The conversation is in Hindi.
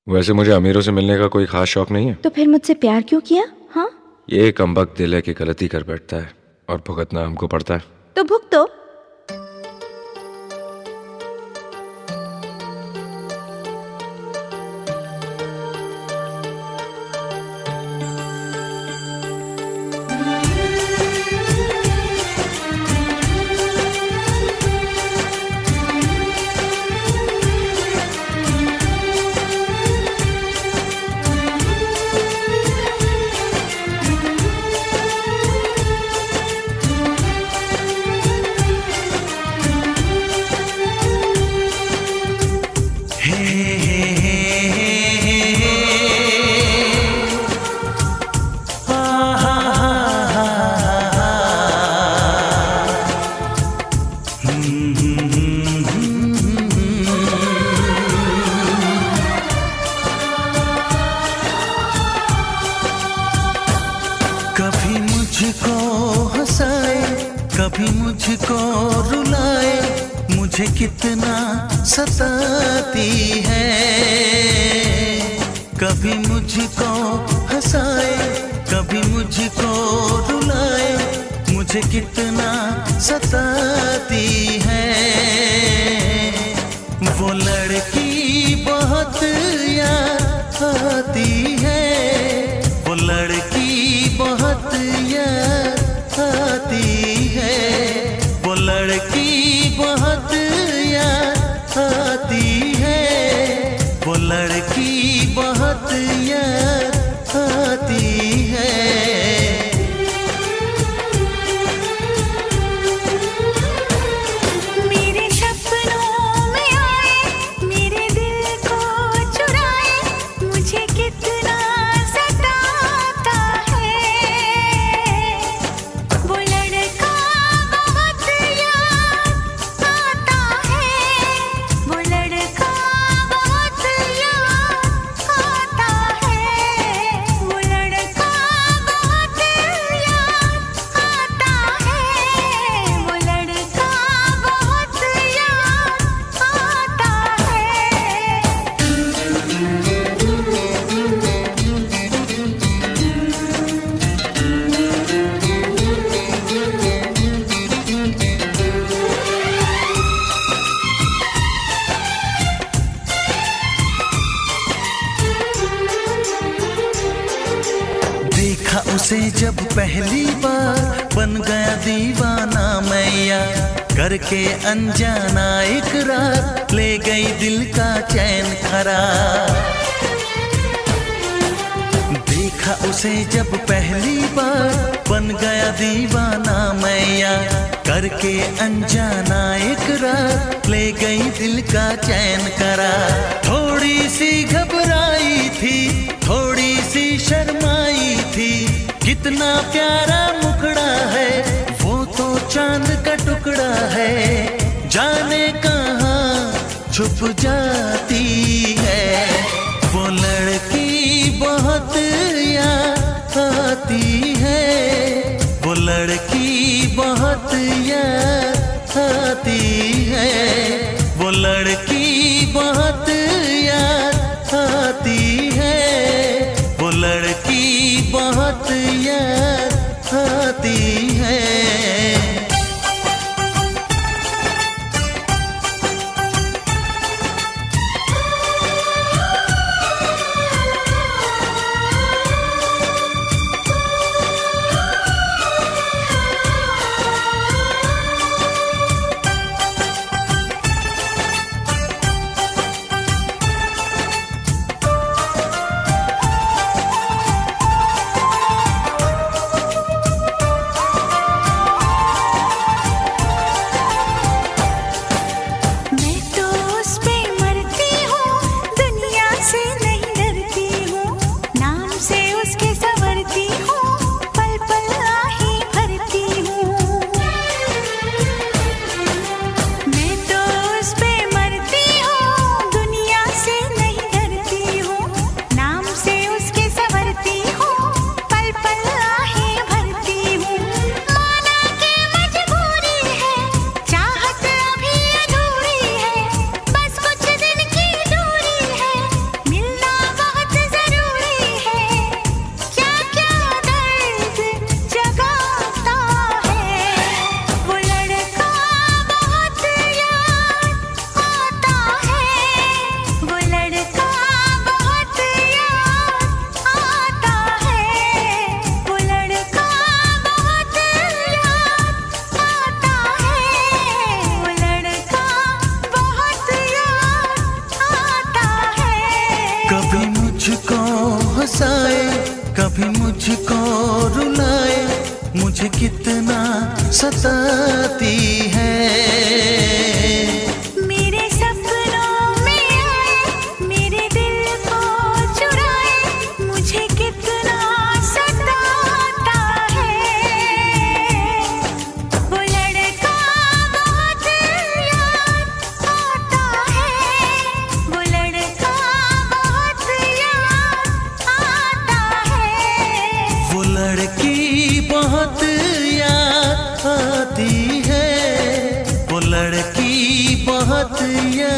वैसे मुझे अमीरों से मिलने का कोई खास शौक नहीं है। तो फिर मुझसे प्यार क्यों किया? हाँ, ये कमबख्त दिल है कि गलती कर बैठता है और भुगतना हमको पड़ता है। तो भुगतो। कभी मुझको हंसाए, कभी मुझको रुलाए, मुझे कितना सताती है। कभी मुझको हंसाए, कभी मुझको रुलाए, मुझे कितना सताती है। वो लड़की बहुत याद आती है, वो लड़की बहुत याद आती है, वो लड़की बहुत याद आती है, वो लड़की बहुत याद आती है। मेरे सपनों में आए, मेरे दिल को चुराए, मुझे कितना सताता है। वो लड़का बहुत याद आता है, वो लड़का बहुत याद आता है, वो लड़का बहुत याद आता है, वो लड़का बहुत याद आता देखा उसे जब पहली बार, बन गया दीवाना मैया, करके अनजाना इकरार, ले गई दिल का चैन करार। देखा उसे जब पहली बार, बन गया दीवाना मैया, करके अनजाना इकरार, ले गई दिल का चैन करार। थोड़ी सी घबराई थी, थोड़ी सी शर्माई थी, कितना प्यारा मुखड़ा है, वो तो चांद का टुकड़ा है, जाने कहाँ छुप जाती है। वो लड़की बहुत याद आती है, वो लड़की बहुत याद आती है, वो लड़की बहुत याद आती है, वो लड़की बहुत याद आती है। कितना सताती है। मेरे सपनों में आए, मेरे दिल को चुराए, मुझे कितना सताता है। वो लड़का बहुत याद आता है, वो लड़का बहुत याद आता है। वो लड़की बहुत याद आती है, वो लड़की बहुत याद